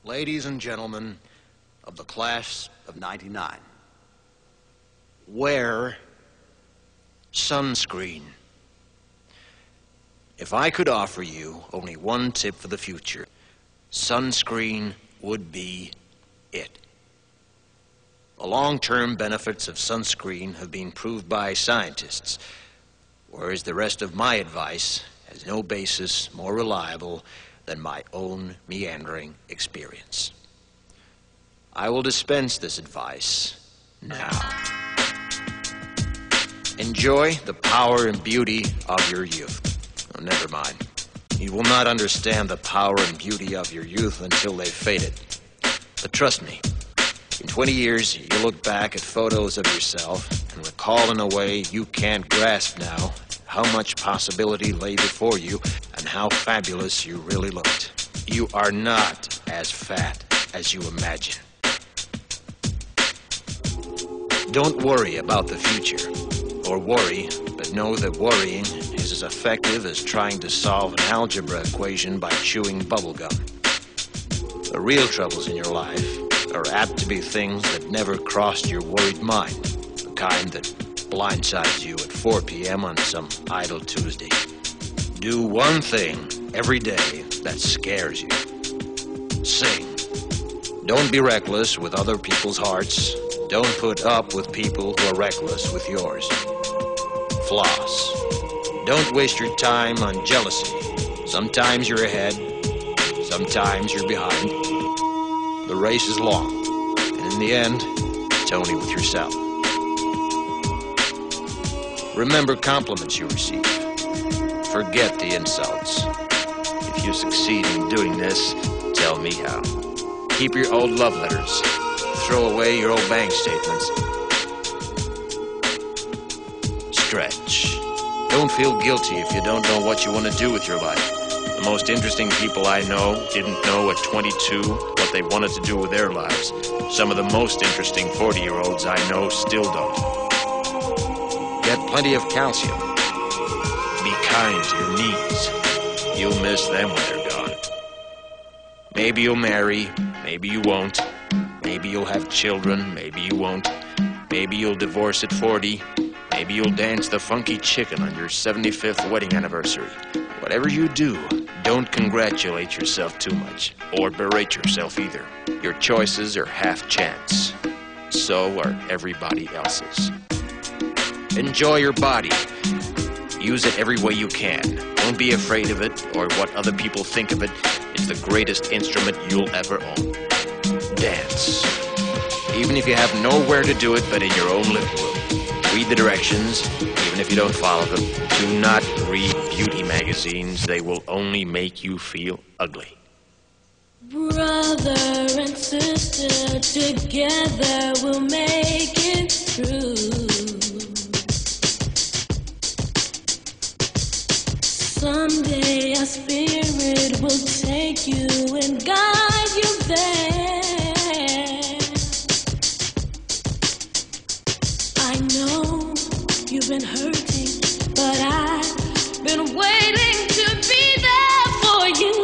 Ladies and gentlemen of the class of '99, wear sunscreen. If I could offer you only one tip for the future, sunscreen would be it. The long-term benefits of sunscreen have been proved by scientists, whereas the rest of my advice has no basis more reliable than my own meandering experience. I will dispense this advice now. Enjoy the power and beauty of your youth. Oh, never mind. You will not understand the power and beauty of your youth until they've faded. But trust me, in 20 years, you'll look back at photos of yourself and recall in a way you can't grasp now how much possibility lay before you and how fabulous you really looked. You are not as fat as you imagine. Don't worry about the future, or worry, but know that worrying is as effective as trying to solve an algebra equation by chewing bubblegum. The real troubles in your life are apt to be things that never crossed your worried mind, the kind that blindsides you at 4 p.m. on some idle Tuesday. Do one thing every day that scares you. Sing. Don't be reckless with other people's hearts. Don't put up with people who are reckless with yours. Floss. Don't waste your time on jealousy. Sometimes you're ahead, sometimes you're behind. The race is long, and in the end, it's only with yourself. Remember compliments you receive. Forget the insults. If you succeed in doing this, tell me how. Keep your old love letters. Throw away your old bank statements. Stretch. Don't feel guilty if you don't know what you want to do with your life. The most interesting people I know didn't know at 22 what they wanted to do with their lives. Some of the most interesting 40-year-olds I know still don't. Get plenty of calcium. Be kind to your knees. You'll miss them when they're gone. Maybe you'll marry, maybe you won't. Maybe you'll have children, maybe you won't. Maybe you'll divorce at 40. Maybe you'll dance the funky chicken on your 75th wedding anniversary. Whatever you do, don't congratulate yourself too much, or berate yourself either. Your choices are half chance. So are everybody else's. Enjoy your body. Use it every way you can. Don't be afraid of it or what other people think of it. It's the greatest instrument you'll ever own. Dance. Even if you have nowhere to do it but in your own living room. Read the directions, even if you don't follow them. Do not read beauty magazines. They will only make you feel ugly. Brother and sister, together we'll make it through. Someday our spirit will take you and guide you there. I know you've been hurting, but I've been waiting to be there for you.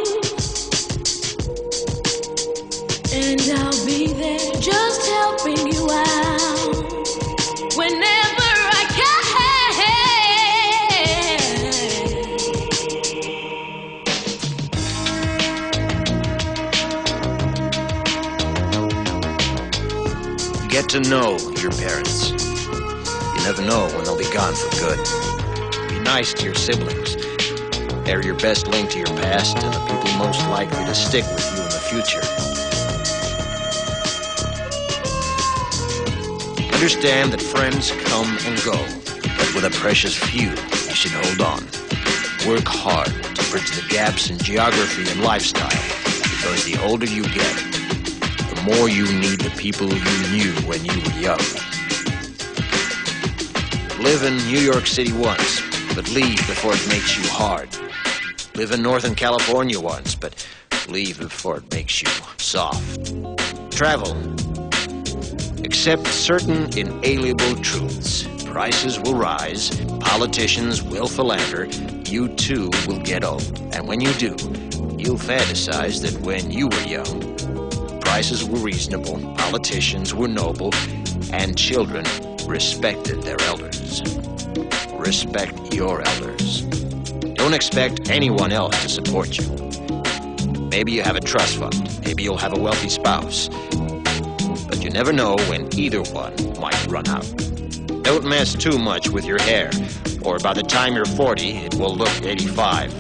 And I'll be there just helping you out whenever I can. Get to know your parents. You never know when they'll be gone for good. Be nice to your siblings. They're your best link to your past and the people most likely to stick with you in the future. Understand that friends come and go, but with a precious few, you should hold on. Work hard to bridge the gaps in geography and lifestyle, because the older you get, the more you need the people you knew when you were young. Live in New York City once, but leave before it makes you hard. Live in Northern California once, but leave before it makes you soft. Travel. Accept certain inalienable truths. Prices will rise, politicians will philander, you too will get old. And when you do, you'll fantasize that when you were young, prices were reasonable, politicians were noble, and children respected their elders. Respect your elders. Don't expect anyone else to support you. Maybe you have a trust fund. Maybe you'll have a wealthy spouse. But you never know when either one might run out. Don't mess too much with your hair, or by the time you're 40, it will look 85.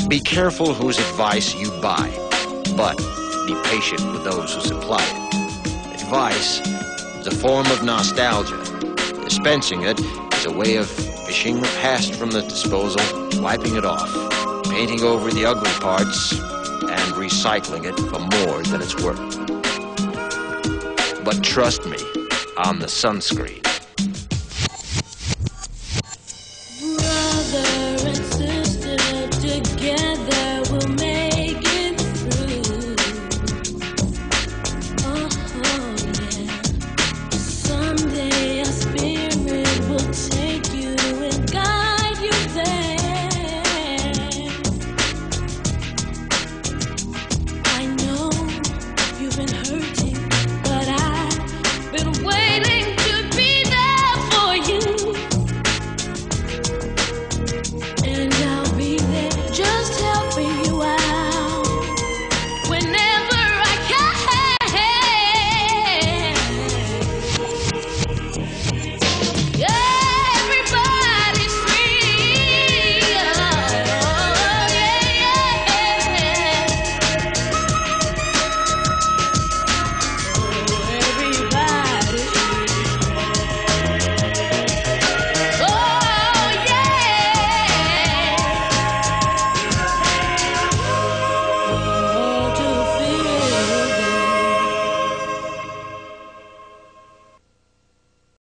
Be careful whose advice you buy, but be patient with those who supply it. Advice is a form of nostalgia. Dispensing it is a way of fishing the past from the disposal, wiping it off, painting over the ugly parts, and recycling it for more than it's worth. But trust me on the sunscreen.